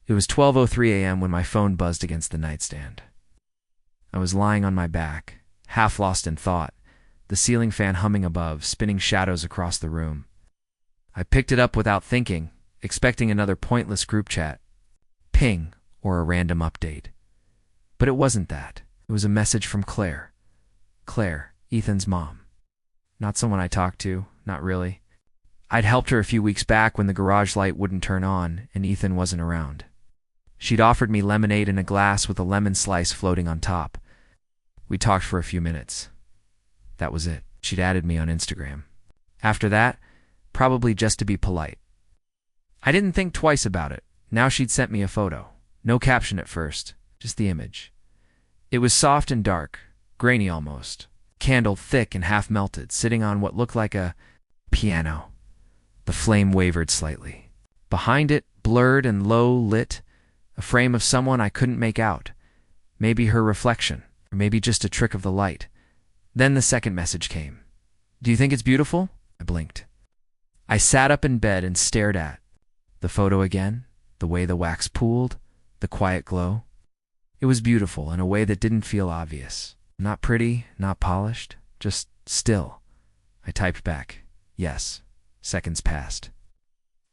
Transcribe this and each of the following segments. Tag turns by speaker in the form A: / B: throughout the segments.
A: It was 12:03 a.m. when my phone buzzed against the nightstand. I was lying on my back, half lost in thought, the ceiling fan humming above, spinning shadows across the room. I picked it up without thinking, expecting another pointless group chat, ping, or a random update. But it wasn't that. It was a message from Claire. Claire, Ethan's mom. Not someone I talked to, not really. I'd helped her a few weeks back when the garage light wouldn't turn on and Ethan wasn't around. She'd offered me lemonade in a glass with a lemon slice floating on top. We talked for a few minutes. That was it. She'd added me on Instagram. After that, probably just to be polite. I didn't think twice about it. Now she'd sent me a photo. No caption at first, just the image. It was soft and dark, grainy almost. Candle thick and half melted, sitting on what looked like a piano. The flame wavered slightly. Behind it, blurred and low lit, a frame of someone I couldn't make out. Maybe her reflection, or maybe just a trick of the light. Then the second message came. "Do you think it's beautiful?" I blinked. I sat up in bed and stared at the photo again, the way the wax pooled, the quiet glow. It was beautiful in a way that didn't feel obvious. Not pretty, not polished, just still. I typed back, "Yes." Seconds passed.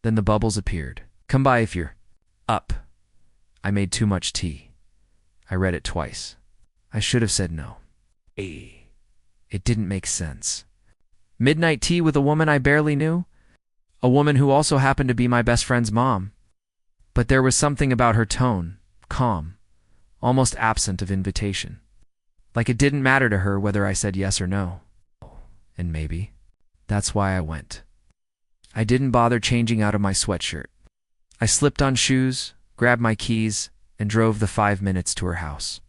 A: Then the bubbles appeared. "Come by if you're up. I made too much tea." I read it twice. I should have said no. It didn't make sense. Midnight tea with a woman I barely knew? A woman who also happened to be my best friend's mom. But there was something about her tone, calm, almost absent of invitation. Like it didn't matter to her whether I said yes or no. And maybe that's why I went. I didn't bother changing out of my sweatshirt. I slipped on shoes, grabbed my keys, and drove the 5 minutes to her house.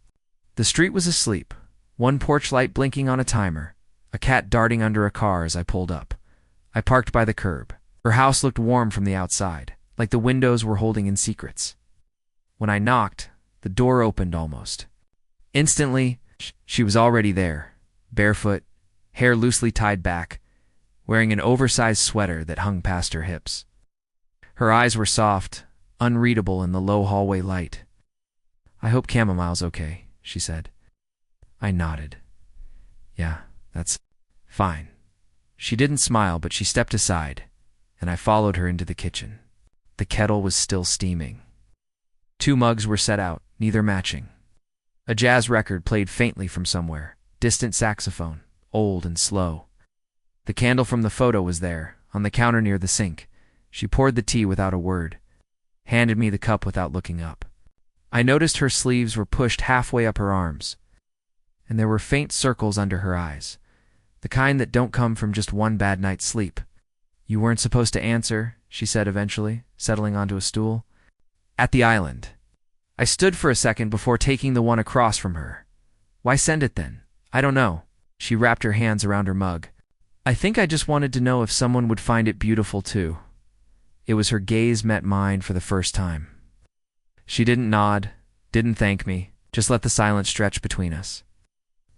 A: The street was asleep, one porch light blinking on a timer, a cat darting under a car as I pulled up. I parked by the curb. Her house looked warm from the outside, like the windows were holding in secrets. When I knocked, the door opened almost. Instantly, she was already there, barefoot, hair loosely tied back, wearing an oversized sweater that hung past her hips. Her eyes were soft, unreadable in the low hallway light. "I hope Chamomile's okay," she said. I nodded. "Yeah, that's fine." She didn't smile, but she stepped aside, and I followed her into the kitchen. The kettle was still steaming. 2 mugs were set out, neither matching. A jazz record played faintly from somewhere, distant saxophone, old and slow. The candle from the photo was there, on the counter near the sink. She poured the tea without a word, handed me the cup without looking up. I noticed her sleeves were pushed halfway up her arms, and there were faint circles under her eyes, the kind that don't come from just one bad night's sleep. "You weren't supposed to answer," she said eventually, settling onto a stool. "At the island." I stood for a second before taking the one across from her. "Why send it then?" "I don't know." She wrapped her hands around her mug. "I think I just wanted to know if someone would find it beautiful too." It was her gaze met mine for the first time. She didn't nod, didn't thank me, just let the silence stretch between us.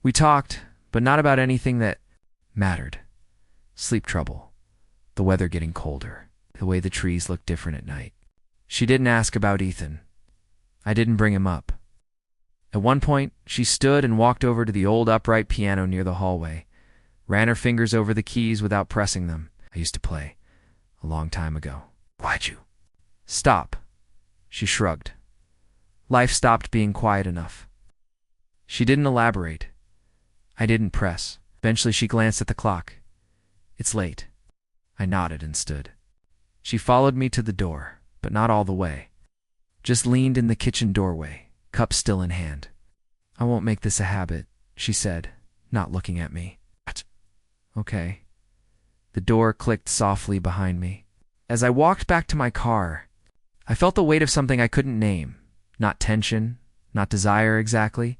A: We talked, but not about anything that mattered. Sleep trouble, the weather getting colder, the way the trees looked different at night. She didn't ask about Ethan. I didn't bring him up. At one point, she stood and walked over to the old upright piano near the hallway, ran her fingers over the keys without pressing them. I used to play, a long time ago. "Why'd you?" "Stop." She shrugged. Life stopped being quiet enough. She didn't elaborate. I didn't press. Eventually she glanced at the clock. "It's late." I nodded and stood. She followed me to the door, but not all the way. Just leaned in the kitchen doorway, cup still in hand. "I won't make this a habit," she said, not looking at me. "Okay." The door clicked softly behind me. As I walked back to my car, I felt the weight of something I couldn't name. Not tension, not desire exactly,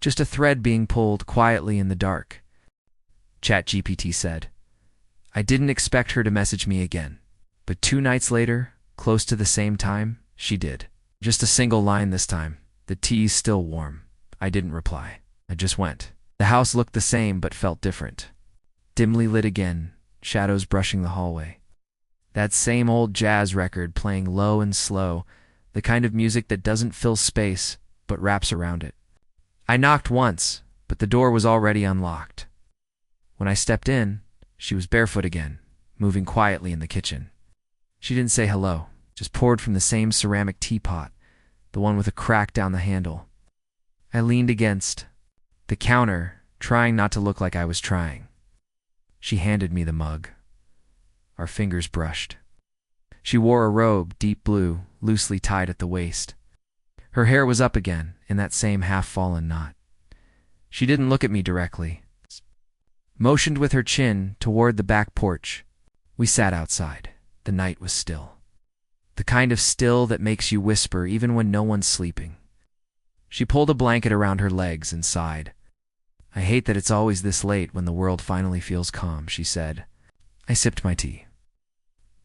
A: just a thread being pulled quietly in the dark. ChatGPT said, "I didn't expect her to message me again." But 2 nights later, close to the same time, she did. Just a single line this time. "The tea's still warm." I didn't reply. I just went. The house looked the same but felt different. Dimly lit again, shadows brushing the hallway. That same old jazz record playing low and slow, the kind of music that doesn't fill space, but wraps around it. I knocked once, but the door was already unlocked. When I stepped in, she was barefoot again, moving quietly in the kitchen. She didn't say hello, just poured from the same ceramic teapot, the one with a crack down the handle. I leaned against the counter, trying not to look like I was trying. She handed me the mug. Our fingers brushed. She wore a robe, deep blue, loosely tied at the waist. Her hair was up again, in that same half-fallen knot. She didn't look at me directly. Motioned with her chin toward the back porch. We sat outside. The night was still. The kind of still that makes you whisper even when no one's sleeping. She pulled a blanket around her legs and sighed. I hate that it's always this late when the world finally feels calm, she said. I sipped my tea.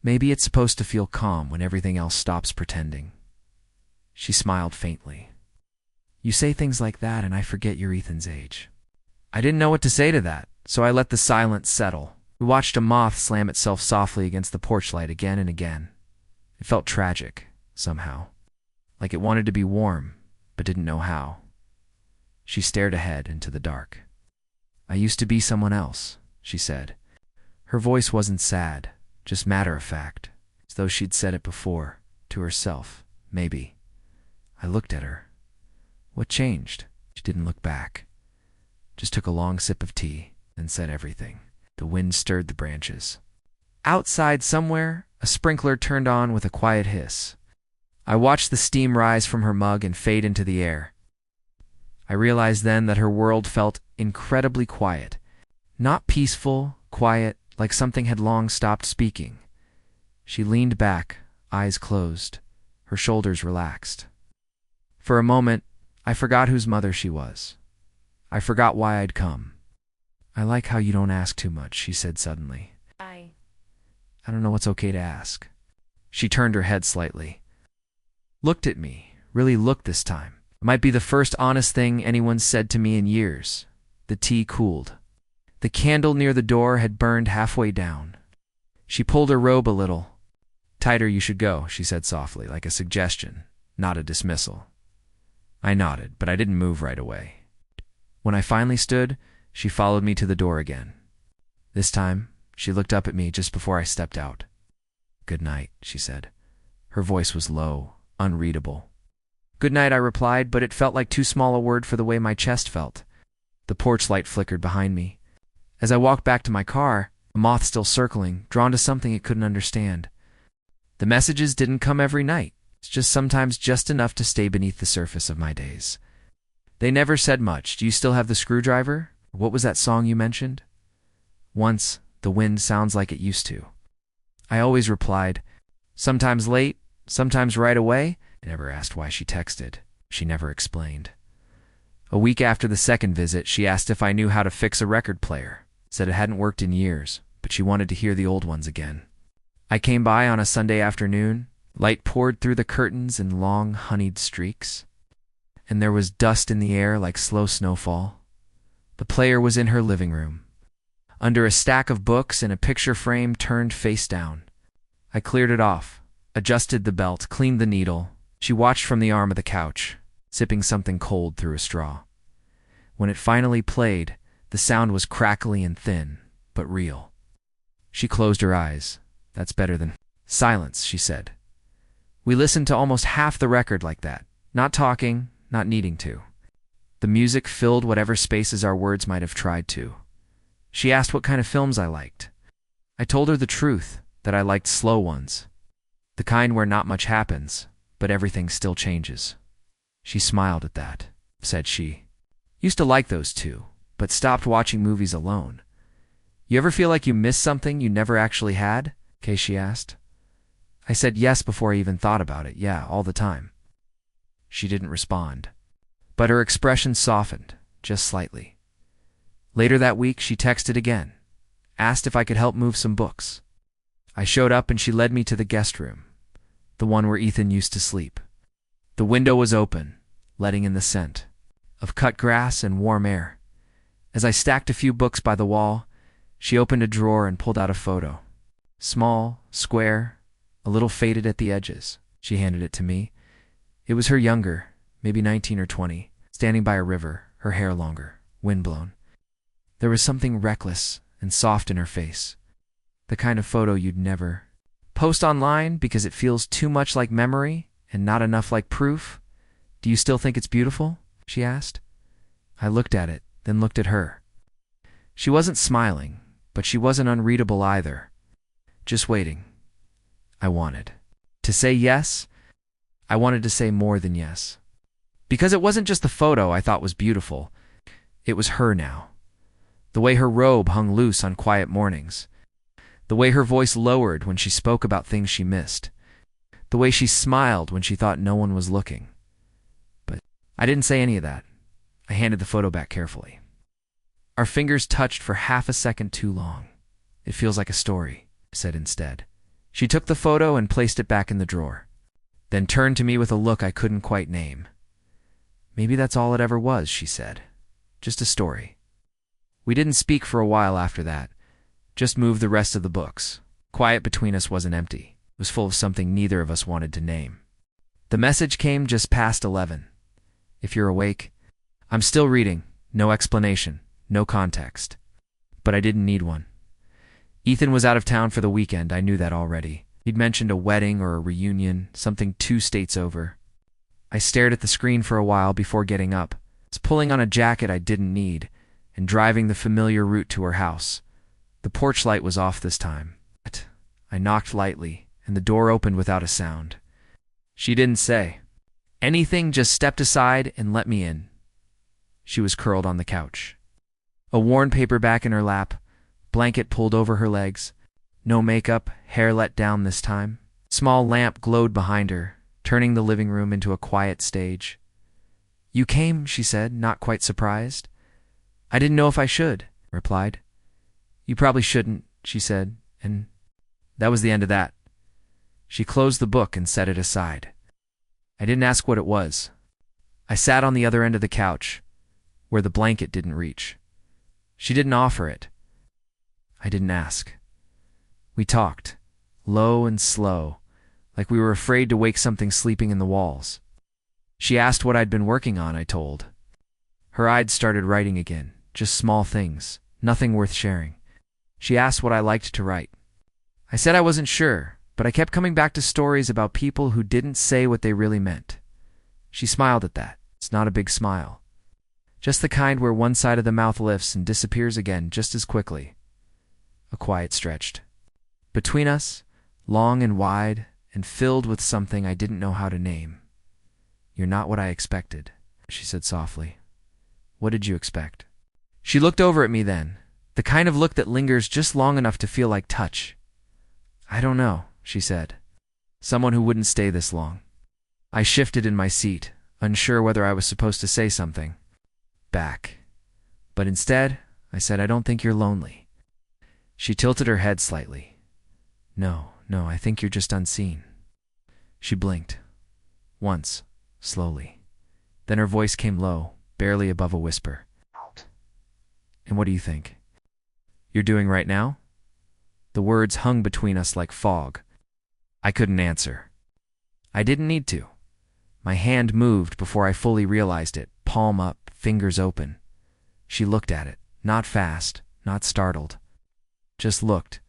A: Maybe it's supposed to feel calm when everything else stops pretending. She smiled faintly. You say things like that and I forget you're Ethan's age. I didn't know what to say to that, so I let the silence settle. We watched a moth slam itself softly against the porch light again and again. It felt tragic, somehow. Like it wanted to be warm, but didn't know how. She stared ahead into the dark. I used to be someone else, she said. Her voice wasn't sad, just matter-of-fact, as though she'd said it before, to herself, maybe. I looked at her. What changed? She didn't look back. Just took a long sip of tea, and said everything. The wind stirred the branches. Outside somewhere, a sprinkler turned on with a quiet hiss. I watched the steam rise from her mug and fade into the air. I realized then that her world felt incredibly quiet. Not peaceful, quiet, like something had long stopped speaking. She leaned back, eyes closed, her shoulders relaxed. For a moment, I forgot whose mother she was. I forgot why I'd come. I like how you don't ask too much, she said suddenly. I don't know what's okay to ask. She turned her head slightly. Looked at me, really looked this time. It might be the first honest thing anyone's said to me in years. The tea cooled. The candle near the door had burned halfway down. She pulled her robe a little. Tighter you should go, she said softly, like a suggestion, not a dismissal. I nodded, but I didn't move right away. When I finally stood, she followed me to the door again. This time, she looked up at me just before I stepped out. Good night, she said. Her voice was low, unreadable. Good night, I replied, but it felt like too small a word for the way my chest felt. The porch light flickered behind me. As I walked back to my car, a moth still circling, drawn to something it couldn't understand. The messages didn't come every night. It's just sometimes just enough to stay beneath the surface of my days. They never said much. Do you still have the screwdriver? What was that song you mentioned? Once, the wind sounds like it used to. I always replied, sometimes late, sometimes right away. I never asked why she texted. She never explained. A week after the second visit, she asked if I knew how to fix a record player. Said it hadn't worked in years, but she wanted to hear the old ones again. I came by on a Sunday afternoon. Light poured through the curtains in long, honeyed streaks, and there was dust in the air like slow snowfall. The player was in her living room, under a stack of books and a picture frame turned face down. I cleared it off, adjusted the belt, cleaned the needle. She watched from the arm of the couch, sipping something cold through a straw. When it finally played, the sound was crackly and thin, but real. She closed her eyes. That's better than silence, she said. We listened to almost half the record like that, not talking, not needing to. The music filled whatever spaces our words might have tried to. She asked what kind of films I liked. I told her the truth, that I liked slow ones, the kind where not much happens, but everything still changes. She smiled at that, said she. Used to like those too, but stopped watching movies alone. You ever feel like you missed something you never actually had? Kay, she asked. I said yes before I even thought about it. Yeah, all the time. She didn't respond, but her expression softened, just slightly. Later that week, she texted again, asked if I could help move some books. I showed up and she led me to the guest room, the one where Ethan used to sleep. The window was open, letting in the scent of cut grass and warm air. As I stacked a few books by the wall, she opened a drawer and pulled out a photo. Small, square, a little faded at the edges. She handed it to me. It was her younger, maybe 19 or 20, standing by a river, her hair longer, windblown. There was something reckless and soft in her face. The kind of photo you'd never post online because it feels too much like memory and not enough like proof. Do you still think it's beautiful? She asked. I looked at it, then looked at her. She wasn't smiling, but she wasn't unreadable either. Just waiting. I wanted to say yes. I wanted to say more than yes. Because it wasn't just the photo I thought was beautiful. It was her now. The way her robe hung loose on quiet mornings. The way her voice lowered when she spoke about things she missed. The way she smiled when she thought no one was looking. But I didn't say any of that. I handed the photo back carefully. Our fingers touched for half a second too long. It feels like a story, I said instead. She took the photo and placed it back in the drawer, then turned to me with a look I couldn't quite name. Maybe that's all it ever was, she said. Just a story. We didn't speak for a while after that. Just moved the rest of the books. Quiet between us wasn't empty. It was full of something neither of us wanted to name. The message came just past 11. If you're awake, I'm still reading. No explanation. No context. But I didn't need one. Ethan was out of town for the weekend. I knew that already. He'd mentioned a wedding or a reunion, something 2 states over. I stared at the screen for a while before getting up. I was pulling on a jacket I didn't need and driving the familiar route to her house. The porch light was off this time. I knocked lightly, and the door opened without a sound. She didn't say anything, just stepped aside and let me in. She was curled on the couch. A worn paperback in her lap, blanket pulled over her legs. No makeup, hair let down this time. Small lamp glowed behind her, turning the living room into a quiet stage. You came, she said, not quite surprised. I didn't know if I should, I replied. You probably shouldn't, she said, and that was the end of that. She closed the book and set it aside. I didn't ask what it was. I sat on the other end of the couch, where the blanket didn't reach. She didn't offer it. I didn't ask. We talked, low and slow, like we were afraid to wake something sleeping in the walls. She asked what I'd been working on, I told. Her eyes started writing again, just small things, nothing worth sharing. She asked what I liked to write. I said I wasn't sure, but I kept coming back to stories about people who didn't say what they really meant. She smiled at that. It's not a big smile. Just the kind where one side of the mouth lifts and disappears again just as quickly. A quiet stretched. Between us, long and wide, and filled with something I didn't know how to name. You're not what I expected, she said softly. What did you expect? She looked over at me then, the kind of look that lingers just long enough to feel like touch. I don't know, she said. Someone who wouldn't stay this long. I shifted in my seat, unsure whether I was supposed to say something back. But instead, I said, I don't think you're lonely. She tilted her head slightly. No, I think you're just unseen. She blinked. Once, slowly. Then her voice came low, barely above a whisper. And what do you think? You're doing right now? The words hung between us like fog. I couldn't answer. I didn't need to. My hand moved before I fully realized it, palm up, fingers open. She looked at it, not fast, not startled. Just looked.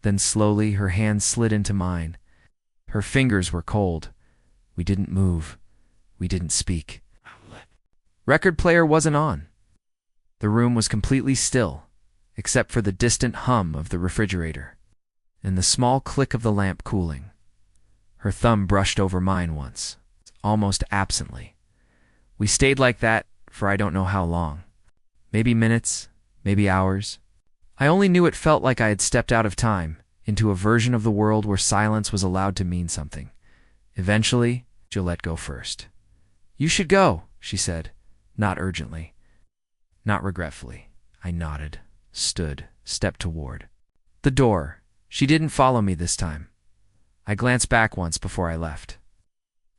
A: Then slowly her hand slid into mine. Her fingers were cold. We didn't move. We didn't speak. Record player wasn't on. The room was completely still, except for the distant hum of the refrigerator and the small click of the lamp cooling. Her thumb brushed over mine once, almost absently. We stayed like that for I don't know how long. Maybe minutes, maybe hours. I only knew it felt like I had stepped out of time, into a version of the world where silence was allowed to mean something. Eventually, she'll let go first. You should go, she said, not urgently, not regretfully. I nodded, stood, stepped toward the door. She didn't follow me this time. I glanced back once before I left.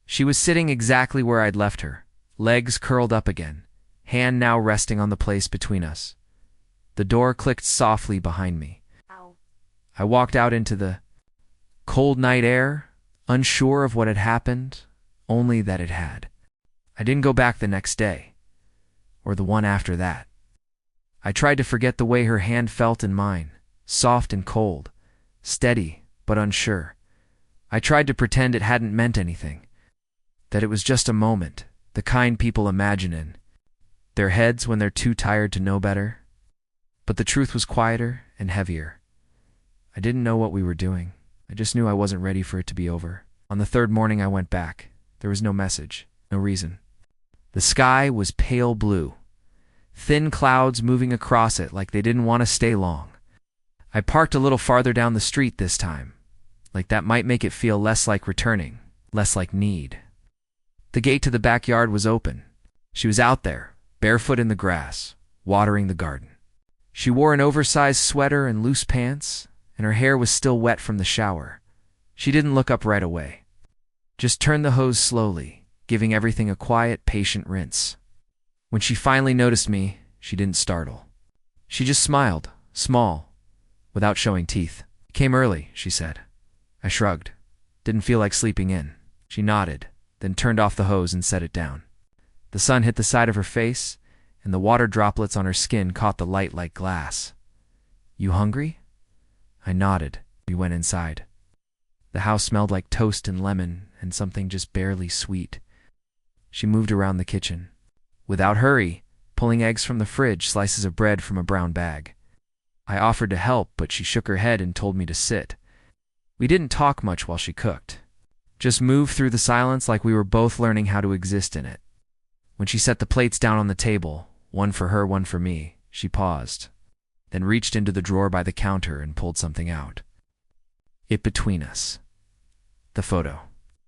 A: She was sitting exactly where I'd left her, legs curled up again, hand now resting on the place between us. The door clicked softly behind me. Ow. I walked out into the cold night air, unsure of what had happened, only that it had. I didn't go back the next day, or the one after that. I tried to forget the way her hand felt in mine, soft and cold, steady but unsure. I tried to pretend it hadn't meant anything, that it was just a moment, the kind people imagine in their heads when they're too tired to know better. But the truth was quieter and heavier. I didn't know what we were doing. I just knew I wasn't ready for it to be over. On the third morning I went back. There was no message, no reason. The sky was pale blue, thin clouds moving across it like they didn't want to stay long. I parked a little farther down the street this time, like that might make it feel less like returning, less like need. The gate to the backyard was open. She was out there, barefoot in the grass, watering the garden. She wore an oversized sweater and loose pants, and her hair was still wet from the shower. She didn't look up right away. Just turned the hose slowly, giving everything a quiet, patient rinse. When she finally noticed me, she didn't startle. She just smiled, small, without showing teeth. "Came early," she said. I shrugged. Didn't feel like sleeping in. She nodded, then turned off the hose and set it down. The sun hit the side of her face, and the water droplets on her skin caught the light like glass. "You hungry?" I nodded. We went inside. The house smelled like toast and lemon and something just barely sweet. She moved around the kitchen, without hurry, pulling eggs from the fridge, slices of bread from a brown bag. I offered to help, but she shook her head and told me to sit. We didn't talk much while she cooked, just moved through the silence like we were both learning how to exist in it. When she set the plates down on the table, one for her, one for me, she paused, then reached into the drawer by the counter and pulled something out. It between us. The photo.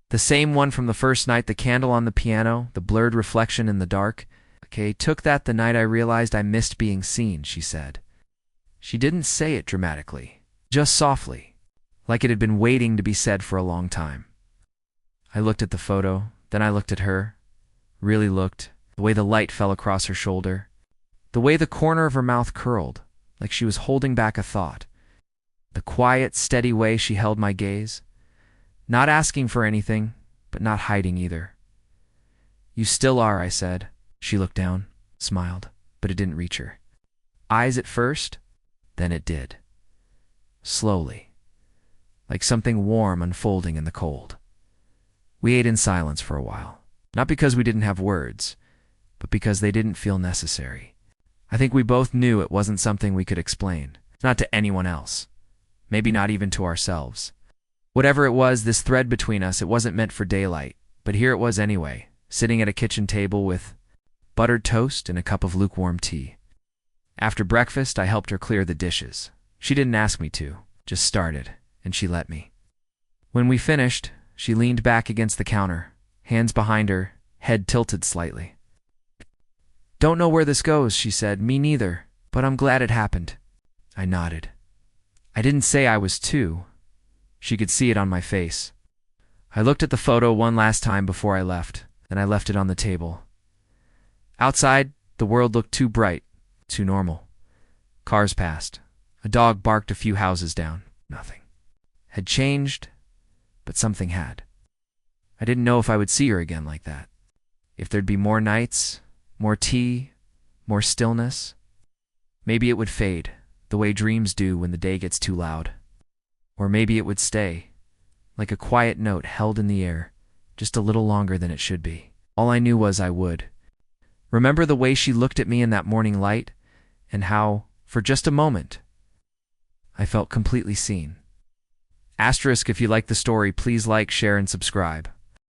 A: The same one from the first night, the candle on the piano, the blurred reflection in the dark. "Okay, took that the night I realized I missed being seen," she said. She didn't say it dramatically, just softly, like it had been waiting to be said for a long time. I looked at the photo, then I looked at her, really looked, the way the light fell across her shoulder, the way the corner of her mouth curled, like she was holding back a thought, the quiet, steady way she held my gaze, not asking for anything, but not hiding either. "You still are," I said. She looked down, smiled, but it didn't reach her. Eyes at first, then it did. Slowly, like something warm unfolding in the cold. We ate in silence for a while, not because we didn't have words, but because they didn't feel necessary. I think we both knew it wasn't something we could explain, not to anyone else, maybe not even to ourselves. Whatever it was, this thread between us, it wasn't meant for daylight, but here it was anyway, sitting at a kitchen table with buttered toast and a cup of lukewarm tea. After breakfast, I helped her clear the dishes. She didn't ask me to, just started, and she let me. When we finished, she leaned back against the counter, hands behind her, head tilted slightly. "Don't know where this goes," she said. "Me neither, but I'm glad it happened." I nodded. I didn't say I was too. She could see it on my face. I looked at the photo one last time before I left, then I left it on the table. Outside, the world looked too bright, too normal. Cars passed. A dog barked a few houses down. Nothing had changed, but something had. I didn't know if I would see her again like that. If there'd be more nights, more tea, more stillness. Maybe it would fade, the way dreams do when the day gets too loud. Or maybe it would stay, like a quiet note held in the air, just a little longer than it should be. All I knew was I would. Remember the way she looked at me in that morning light, and how, for just a moment, I felt completely seen. Asterisk, if you like the story, please like, share, and subscribe.